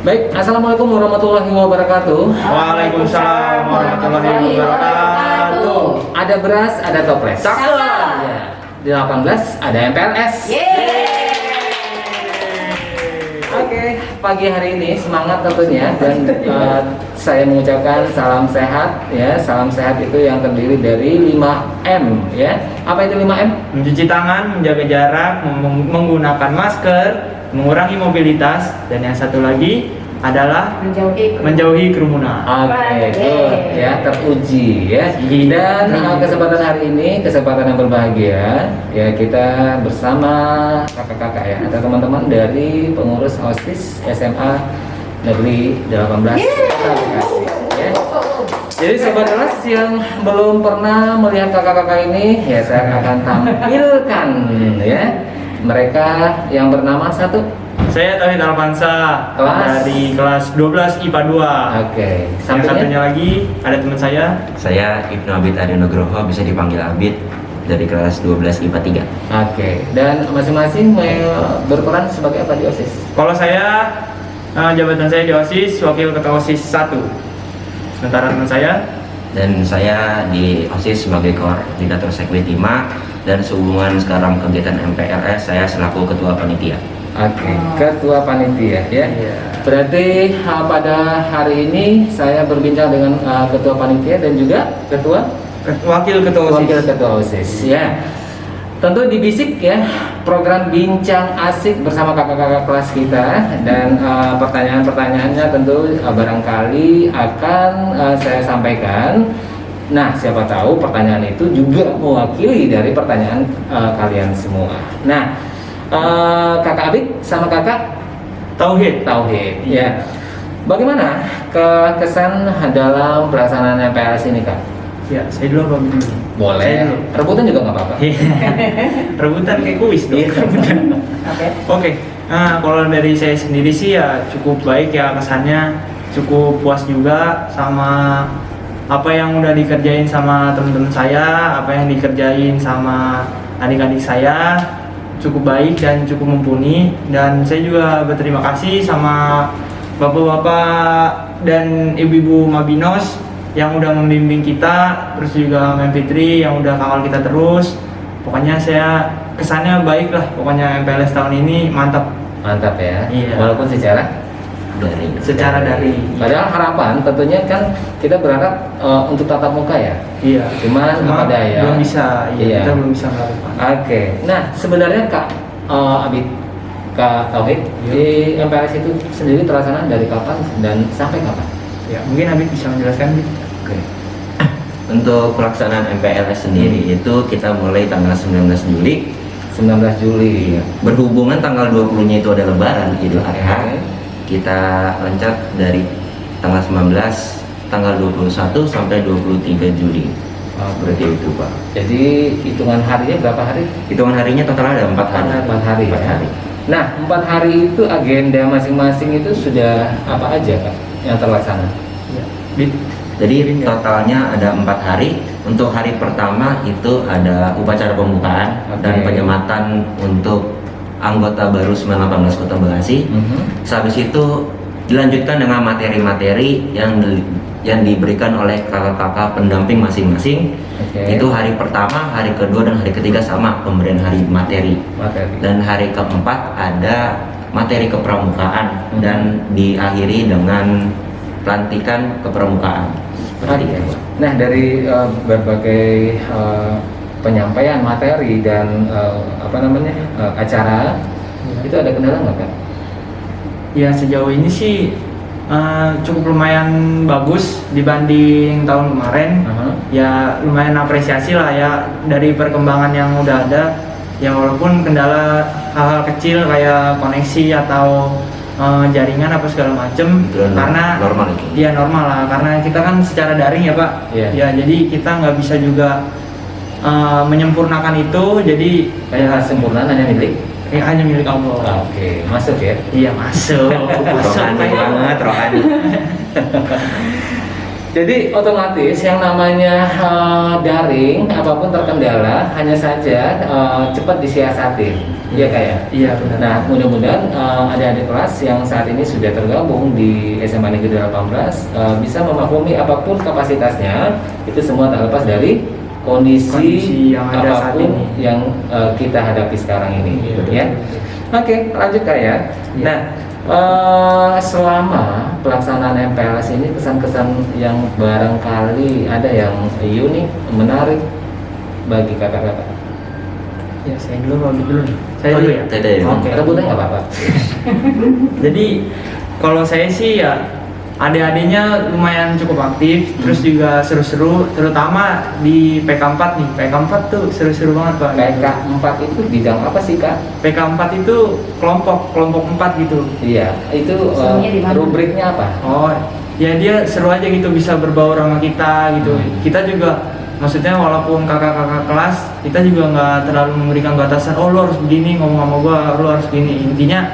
Baik, assalamualaikum warahmatullahi wabarakatuh. Waalaikumsalam warahmatullahi wabarakatuh. Ada beras, ada toples. Cakep. Ya. Di 18 ada MPLS. Oke, pagi hari ini semangat tentunya dan saya mengucapkan salam sehat ya. Salam sehat itu yang terdiri dari 5M ya. Apa itu 5M? Mencuci tangan, menjaga jarak, menggunakan masker, mengurangi mobilitas, dan yang satu lagi adalah menjauhi kerumunan. Oke, good ya, teruji ya. Dan kesempatan hari ini kesempatan yang berbahagia ya, kita bersama kakak-kakak ya, atau teman-teman dari pengurus OSIS SMA Negeri 18 Kota Bekasi ya. Jadi sobat kelas yang belum pernah melihat kakak-kakak ini ya, saya akan tampilkan ya mereka yang bernama satu. Saya Tauhid Alfansa dari kelas 12 IPA 2. Oke. Yang satunya lagi ada teman Saya Ibnu Abid Adi Nugroho, bisa dipanggil Abid, dari kelas 12 IPA 3. Oke. Dan masing-masing berperan sebagai apa di OSIS? Kalau saya, jabatan saya di OSIS Wakil Ketua OSIS 1. Sementara teman saya, Dan saya di OSIS sebagai koordinator Sekwi 5, dan sehubungan sekarang kegiatan MPLS, saya selaku ketua panitia. Oke, ketua panitia ya. Berarti pada hari ini saya berbincang dengan ketua panitia dan juga Wakil Ketua OSIS. wakil ketua OSIS ya. Tentu di Bisik ya, program bincang asik bersama kakak-kakak kelas kita, dan pertanyaan-pertanyaannya tentu barangkali akan saya sampaikan. Nah, siapa tahu pertanyaan itu juga mewakili dari pertanyaan kalian semua. Nah, kakak Abid sama kakak Tauhid. ya. Bagaimana kesan dalam pelaksanaan MPLS ini, Kak? Ya, saya dulu apa dulu? Saya Boleh. dulu. Rebutan juga nggak apa-apa. Rebutan kayak kuis dong. Oke. Nah, kalau dari saya sendiri sih ya cukup baik ya kesannya, cukup puas juga sama apa yang udah dikerjain sama teman-teman saya, apa yang dikerjain sama adik-adik saya, cukup baik dan cukup mumpuni. Dan saya juga berterima kasih sama bapak-bapak dan ibu-ibu Mabinos yang udah membimbing kita, terus juga Mem Fitri yang udah kawal kita terus. Pokoknya saya kesannya baik lah, pokoknya MPLS tahun ini mantap. Mantap ya. Iya. Walaupun secara Dari padahal harapan tentunya kan kita berharap untuk tatap muka ya. Iya. Cuman apa daya. belum bisa, Iya. kita belum bisa melakukan. Oke. Nah, sebenarnya Kak Abid, Kak Tauhid, Iya. di MPLS itu sendiri terlaksana dari kapan dan sampai kapan? Ya, mungkin Abid bisa menjelaskan. Bid. Oke. Untuk pelaksanaan MPLS sendiri itu kita mulai tanggal 19 Juli. 19 Juli. Berhubungan tanggal 20-nya itu ada Lebaran Idul Adha. Oke. Kita loncat dari tanggal 19, tanggal 21 sampai 23 Juli. Berarti itu, Pak. Jadi hitungan harinya berapa hari? Hitungan harinya total ada 4 hari. 4 hari. 4 ya? hari. Nah, 4 hari itu agenda masing-masing itu sudah apa aja Kak yang terlaksana? Ya. Bid. Jadi totalnya ada 4 hari. Untuk hari pertama itu ada upacara pembukaan dan Oke. penyematan untuk anggota baru 918 Kota Bekasi. Sehabis itu dilanjutkan dengan materi-materi yang diberikan oleh kakak-kakak pendamping masing-masing. Oke. Itu hari pertama, hari kedua, dan hari ketiga sama pemberian hari materi. Materi. Dan hari keempat ada materi kepramukaan dan diakhiri dengan pelantikan kepramukaan. Seperti itu. Nah, dari berbagai penyampaian materi dan acara itu ada kendala nggak Kak? Ya, sejauh ini sih cukup lumayan bagus dibanding tahun kemarin. Ya, lumayan apresiasi lah ya dari perkembangan yang udah ada. Ya, walaupun kendala hal-hal kecil kayak koneksi atau jaringan apa segala macem, Itu karena normal itu. iya normal lah, karena kita kan secara daring ya Pak. Iya. Ya, jadi kita nggak bisa juga menyempurnakan itu, jadi Kayak sempurna hanya milik. hanya milik Allah. Oke, masuk ya. Iya, masuk. Rohani banget, rohani. Jadi otomatis yang namanya daring apapun terkendala hanya saja cepat disiasati. Iya kayak. Iya benar. Nah, mudah-mudahan adik-adik kelas yang saat ini sudah tergabung di SMA Negeri 18 bisa memaklumi apapun kapasitasnya, itu semua tak lepas dari kondisi yang ada saat apapun ini. yang kita hadapi sekarang ini, Iya, ya. Oke, lanjut Kak ya. Iya. Nah, selama pelaksanaan MPLS ini kesan-kesan yang barangkali ada yang unik, menarik bagi kakak-kakak. Ya saya dulu kalau dulu nih. Saya Oh, dulu iya, ya. saya dulu. Oke. Rebutan nggak apa-apa. Jadi kalau saya sih ya adik-adiknya lumayan cukup aktif, terus juga seru-seru, terutama di PK4 nih. PK4 tuh seru-seru banget Pak. PK4 itu bidang apa sih Kak? PK4 itu kelompok 4 gitu. Iya, itu Semuanya di mana? rubriknya apa? Oh, ya dia seru aja gitu bisa berbaur sama kita gitu. Kita juga maksudnya walaupun kakak-kakak kelas, kita juga nggak terlalu memberikan batasan. Oh lo harus begini ngomong sama gua, lo harus begini. Intinya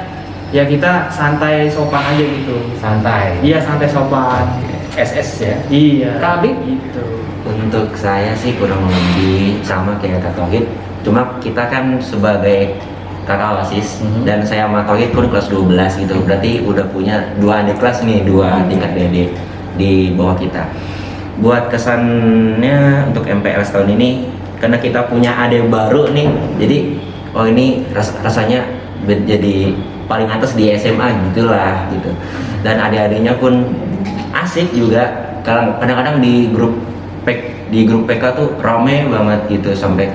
ya kita santai sopan aja gitu. Santai. Iya santai sopan. SS ya. Iya. Kabik? Gitu. Untuk saya sih kurang lebih sama kayak Kak Tauhid, cuma kita kan sebagai kakak OSIS dan saya sama Tauhid pun kelas 12 gitu, berarti udah punya 2 adik kelas nih, 2 tingkat adik di bawah kita. Buat kesannya untuk MPLS tahun ini, karena kita punya adik baru nih, jadi oh ini rasanya jadi paling atas di SMA gitulah gitu. Dan adik-adiknya pun asik juga. Kadang-kadang di grup PK tuh rame banget gitu sampai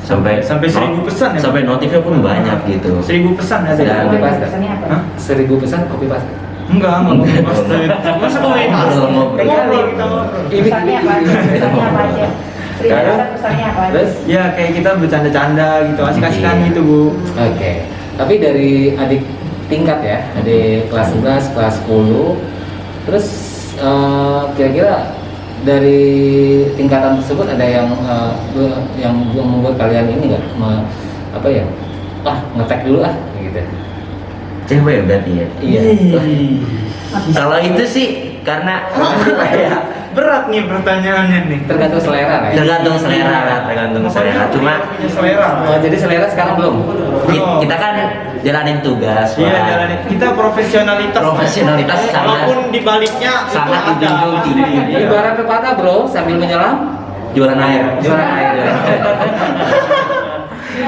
1000 pesan ya? Sampai notifnya pun banyak gitu. 1000 pesan ada. Dan- Kopi pasta. Pesannya apa? Hah? 1000 pesan kopi pasta. Enggak pasti. Masa kau ini? Ngobrol, ngobrol. Ngobrol kita ngobrol. Pesannya apa aja? Pesannya apa aja? Sekarang? Pesannya apa aja? Terus? Ya kayak kita bercanda-canda gitu, asik-asikan Iya. gitu Bu. Oke. Tapi dari adik tingkat ya, adik kelas 11, kelas 10, terus kira-kira dari tingkatan tersebut ada yang membuat kalian ini nggak apa ya? Ngetek dulu gitu. Cewek berarti ya. Iya. Kalau itu sih karena ya, Berat nih pertanyaannya nih. Tergantung selera lah ya. tergantung selera lah, tergantung selera. Cuma punya selera. Jadi selera sekarang belum. kita kan jalanin tugas. Iya, Wak. jalanin. Kita Profesionalitas sangat Walaupun di baliknya itu sangat ada dijunjung pasti. tinggi. Iya. Ibarat pepatah bro, sambil menyelam Jualan air. jualan air.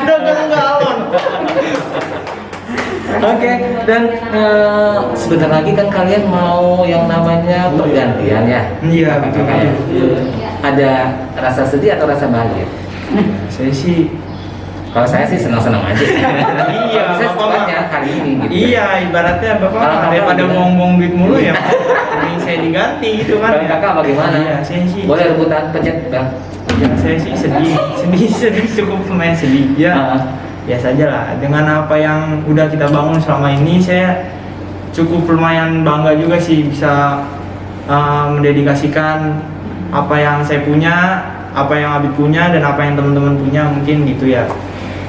Udah galon. Oke, dan sebentar lagi kan kalian mau yang namanya pergantian ya? Iya, betul. Kakak-kakak ya? Ada rasa sedih atau rasa bahagia? Saya sih Kalau saya sih senang-senang aja. Iya, Saya Bapak secepatnya hari ini gitu. iya, ibaratnya Bapak Kalau kakak daripada gimana? ngomong duit mulu ya, mending saya diganti gitu kan. Kalau kakak bagaimana? Iya, saya sih. Boleh rebutan pencet bang? Ya, saya sih sedih cukup lumayan sedih. Ya, biasa aja lah. Dengan apa yang udah kita bangun selama ini, saya cukup lumayan bangga juga sih bisa mendedikasikan apa yang saya punya, apa yang Abid punya, dan apa yang teman-teman punya mungkin gitu ya.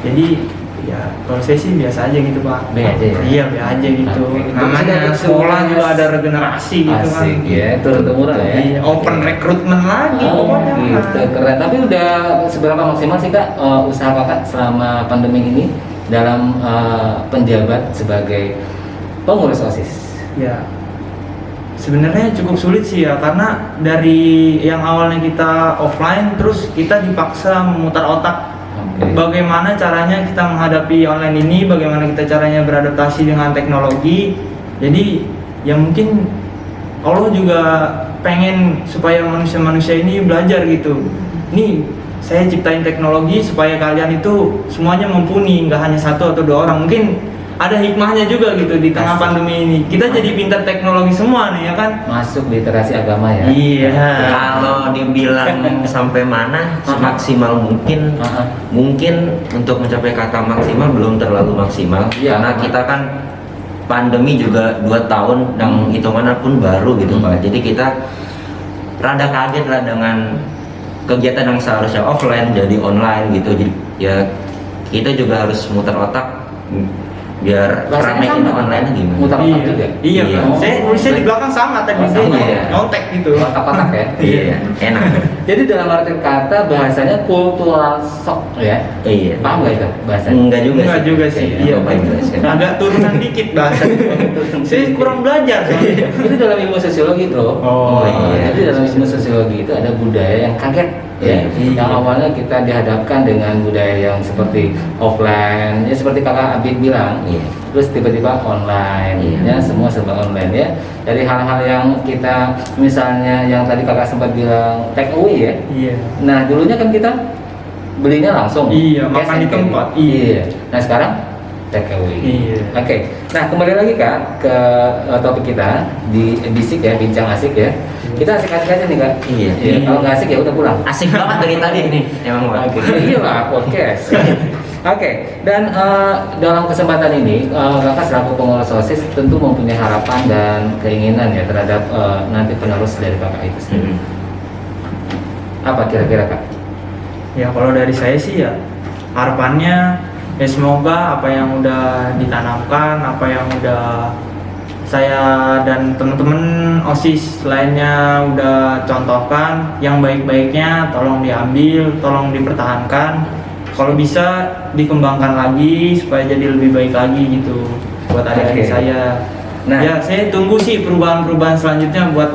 Jadi ya kalau saya sih biasa aja gitu Pak. B aja ya? Iya B aja gitu. Oke. Namanya Itu sekolah sudah- juga ada regenerasi gitu kan. Asik ya, turun-temurun ya. Iya, open recruitment lagi Oh, pokoknya. gitu, keren. Tapi udah seberapa maksimal sih kak usaha kakak selama pandemi ini dalam penjabat sebagai pengurus OSIS? Ya, sebenarnya cukup sulit sih ya karena dari yang awalnya kita offline terus kita dipaksa memutar otak Oke. bagaimana caranya kita menghadapi online ini, bagaimana kita caranya beradaptasi dengan teknologi. Jadi ya mungkin Allah juga pengen supaya manusia-manusia ini belajar gitu. Nih saya ciptain teknologi supaya kalian itu semuanya mumpuni, nggak hanya 1 atau 2 orang. Mungkin ada hikmahnya juga gitu di tengah Asik. pandemi ini. Kita jadi pintar teknologi semua nih ya kan? Masuk literasi agama ya? Iya. Kalau dibilang sampai mana semaksimal mungkin, mungkin untuk mencapai kata maksimal belum terlalu maksimal Iya. karena kita kan pandemi juga 2 tahun yang hitungannya pun baru gitu Pak. Jadi kita rada kaget lah dengan kegiatan yang seharusnya offline jadi online gitu. Jadi ya kita juga harus muter otak biar Bahasanya ramein sama. online gimana? Muter-muter juga. Iya, Iya. Pak. Saya nulisnya di belakang sama tadi Oh, sama, dia ya? nyontek gitu. Kotak-kotak ya. Iya, enak. Jadi dalam arti kata bahasanya kultural shock ya. Iya. Paham nggak itu bahasanya? Enggak juga Enggak sih. juga sih. Iya, Iya, jelaskan. agak turunan dikit bahasa. Saya kurang belajar soalnya. Itu dalam ilmu sosiologi bro. Oh, iya. Jadi dalam ilmu sosiologi itu ada budaya yang kaget ya. Iya. Yang awalnya kita dihadapkan dengan budaya yang seperti offline, ya seperti kakak Abid bilang. Iya. Terus tiba-tiba online, Iya. ya semua serba online ya. Dari hal-hal yang kita misalnya yang tadi kakak sempat bilang take away ya. Iya. Nah dulunya kan kita belinya langsung. Iya, cash makan and di carry. tempat. Iya. Nah sekarang take away. Iya. Oke. Nah kembali lagi kak ke topik kita di bisik ya, bincang asik ya. Kita asik-asik aja nih kak. Iya. Ya, kalau nggak asik ya udah pulang. Asik banget dari tadi nih, emang Pak. Oke. Iya lah podcast. Oke, dan dalam kesempatan ini kakak selaku pengurus OSIS tentu mempunyai harapan dan keinginan ya terhadap nanti penerus dari kakak itu sendiri. Apa kira-kira kak? Ya kalau dari saya sih ya harapannya ya semoga apa yang udah ditanamkan, apa yang udah saya dan teman-teman OSIS lainnya udah contohkan, yang baik-baiknya tolong diambil, tolong dipertahankan. Kalau bisa dikembangkan lagi supaya jadi lebih baik lagi gitu buat adik-adik Oke. saya. Nah. Ya saya tunggu sih perubahan-perubahan selanjutnya buat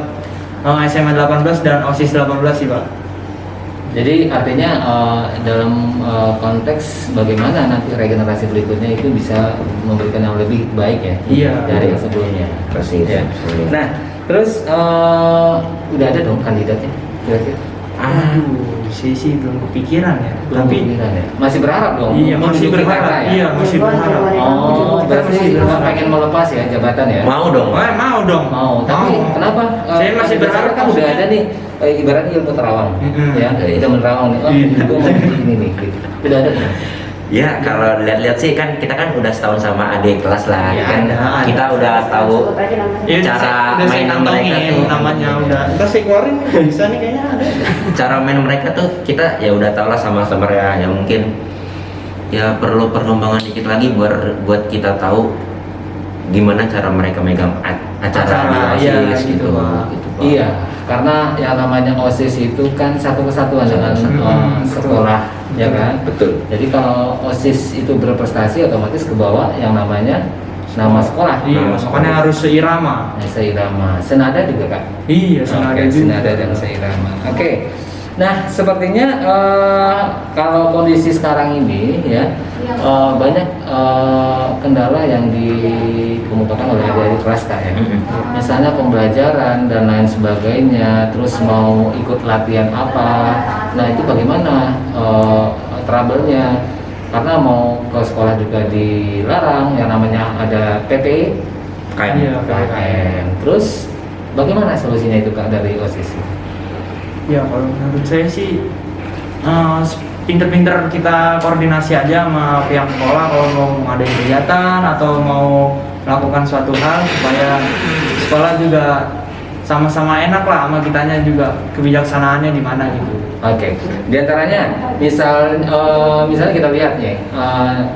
SMA 18 dan OSIS 18 sih Pak. Jadi artinya dalam konteks bagaimana nanti regenerasi berikutnya itu bisa memberikan yang lebih baik ya Iya. dari yang sebelumnya. Persis. Ya. Nah, terus udah ada dong kandidatnya kira-kira? Aduh, saya sih belum kepikiran ya. Belum Tapi kepikiran ya? Masih berharap dong. iya masih menduduki berharap. kata ya? Iya masih berharap. Oh, berarti pengen melepas ya jabatan ya? Mau dong, Pak. Mau dong. Mau, tapi Mau. kenapa? Saya masih di berharap kan udah maksudnya. ada nih ibaratnya ilmu terawang, Mm-mm. ya, ilmu terawang nih. Oh, Iya. gue mau ini nih, gitu. Udah ada kan? Ya kalau lihat-lihat sih kan kita kan udah setahun sama adik kelas lah, Ya, kan ada. kita udah tahu Ya, udah cara saya mainan kantongin mereka tuh. namanya udah. Ntar saya keluarin bisa nih kayaknya ada. Cara main mereka tuh kita ya udah tau lah sama-sama ya mungkin ya perlu perkembangan dikit lagi buat kita tahu gimana cara mereka megang acara di Acara, iya, OSIS gitu, gitu, Pak. gitu, Pak. Iya, karena yang namanya OSIS itu kan satu kesatuan dengan sekolah, ya kan? Betul. Jadi kalau OSIS itu berprestasi otomatis ke bawah yang namanya nama sekolah. Iya, Nama makanya harus seirama. Nah, seirama, senada juga kak. Iya, senada Oke, juga. senada dan seirama. Oke. Nah, sepertinya kalau kondisi sekarang ini ya banyak kendala yang dikemukakan oleh adik-adik kelas kak ya. Misalnya pembelajaran dan lain sebagainya. Terus mau ikut latihan apa? Nah itu bagaimana trouble-nya? Karena mau ke sekolah juga dilarang. Yang namanya ada PP, Kayak Iya. KKN. Terus bagaimana solusinya itu kak dari OSIS? Ya kalau menurut saya sih pinter-pinter kita koordinasi aja sama pihak sekolah kalau mau ngadain kegiatan atau mau melakukan suatu hal supaya sekolah juga sama-sama enak lah sama kitanya juga kebijaksanaannya di mana gitu. Oke, di antaranya misalnya kita lihat ya,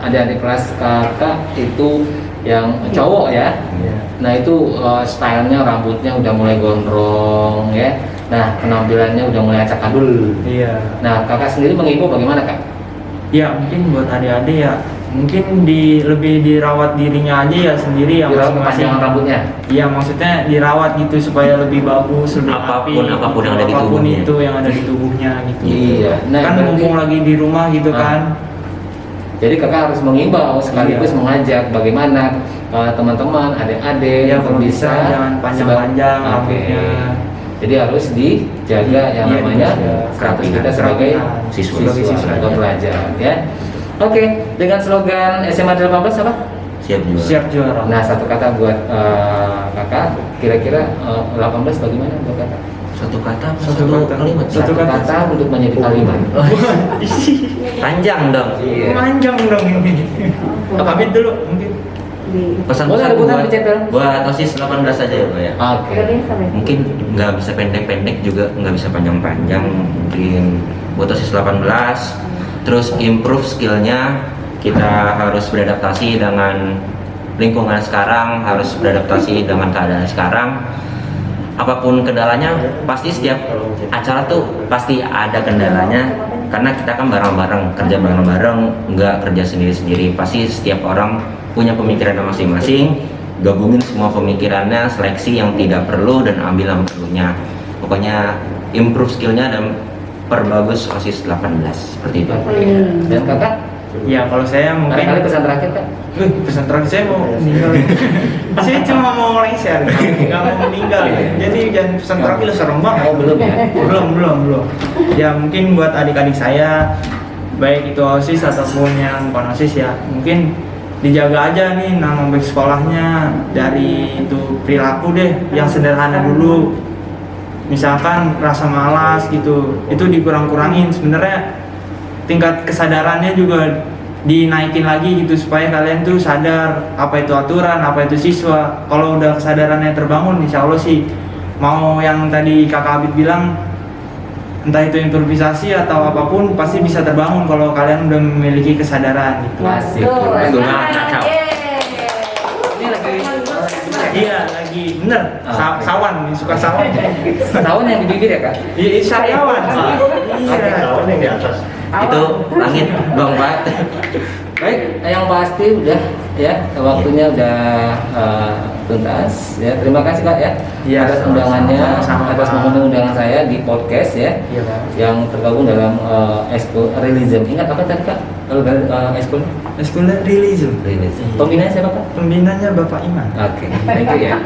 adik-adik kelas kakak itu yang cowok ya. Iya. Nah itu stylenya rambutnya udah mulai gondrong ya. Nah penampilannya udah mulai acak adul. Iya. Nah kakak sendiri mengimbau bagaimana kak? Ya mungkin buat adik-adik ya mungkin lebih dirawat dirinya aja ya sendiri ya Dirawat masing-masing. kepanjangan rambutnya. Iya maksudnya dirawat gitu supaya lebih bagus, lebih Apapun- rapi, apapun gitu. yang ada di Apapun tubuhnya. itu yang ada di tubuhnya gitu. Iya. Nah, Kan berarti- mumpung lagi di rumah gitu Ah. kan. Jadi kakak harus mengimbau sekaligus Iya. mengajak bagaimana teman-teman, adik-adik Ya, kalau untuk bisa jangan panjang-panjang Oke. rambutnya. Jadi harus dijaga yang Iya, namanya dijaga. status kita sebagai Kerapihan. siswa. Sebagai siswa. atau pelajar ya. Oke, dengan slogan SMA 18 apa? siap juga. Siap juara. Nah, satu kata buat kakak, kira-kira 18 bagaimana buat kakak? Satu kata apa Satu satu kata. kalimat? Satu kata. untuk menjadi kalimat. Panjang dong. Iya. Panjang dong ini. Pamit dulu mungkin. Pesan Boleh rebutan buat, pencet bel. buat OSIS 18 aja ya Pak ya. Oke. Mungkin nggak bisa pendek-pendek juga nggak bisa panjang-panjang, mungkin buat OSIS 18 terus improve skillnya, kita harus beradaptasi dengan lingkungan sekarang, harus beradaptasi dengan keadaan sekarang. Apapun kendalanya, pasti setiap acara tuh pasti ada kendalanya, karena kita kan bareng-bareng, kerja bareng-bareng, nggak kerja sendiri-sendiri. Pasti setiap orang punya pemikirannya masing-masing, gabungin semua pemikirannya, seleksi yang tidak perlu dan ambil yang perlunya. Pokoknya improve skillnya dan perbagus OSIS 18 seperti itu. Dan kakak, Ya kalau saya barangkali mungkin pesan terakhir kak? pesan terakhir saya mau meninggal. Saya cuma mau lengser, nggak mau meninggal. Jadi jangan pesan terakhir serem banget. Oh belum ya? Belum. Ya mungkin buat adik-adik saya, baik itu OSIS ataupun yang bukan OSIS ya, mungkin dijaga aja nih nama baik sekolahnya, dari itu perilaku deh yang sederhana dulu. Misalkan rasa malas gitu, itu dikurang-kurangin. Sebenarnya tingkat kesadarannya juga dinaikin lagi gitu, supaya kalian tuh sadar apa itu aturan, apa itu siswa. Kalau udah kesadarannya terbangun, insya Allah sih mau yang tadi kakak Abid bilang, entah itu improvisasi atau apapun, pasti bisa terbangun kalau kalian udah memiliki kesadaran gitu. Masih. Betul banget, kacau. Ini lagi Iya lagi bener. Sawan, suka sawan. tahun yang di bibir ya kak? Iya, sariawan. Iya. Itu langit Bang Pat. Baik, yang pasti udah ya waktunya udah tuntas ya. Terima kasih kak ya Iya, atas undangannya, sama-sama. atas memenuhi undangan saya di podcast ya, Iya, Pak. yang tergabung dalam Eskul Realism. Ingat apa tadi kak? Kalau dari Eskul Sekolah Realism. pembinanya siapa kak? Pembinanya Bapak Iman. Oke, thank you ya.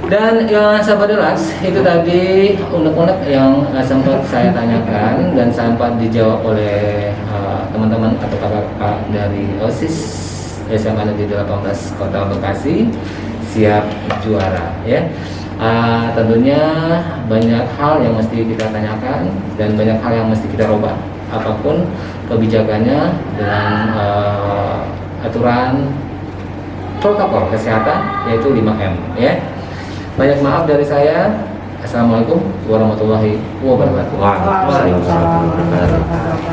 Dan sahabat Delas, itu tadi unek-unek yang sempat saya tanyakan dan sempat dijawab oleh teman-teman atau kakak-kakak dari OSIS SMA Negeri 18 Kota Bekasi siap juara ya. Tentunya banyak hal yang mesti kita tanyakan dan banyak hal yang mesti kita robah. Apapun kebijakannya dengan aturan protokol kesehatan yaitu 5M ya. Banyak maaf dari saya. Assalamualaikum warahmatullahi wabarakatuh. Waalaikumsalam warahmatullahi wabarakatuh.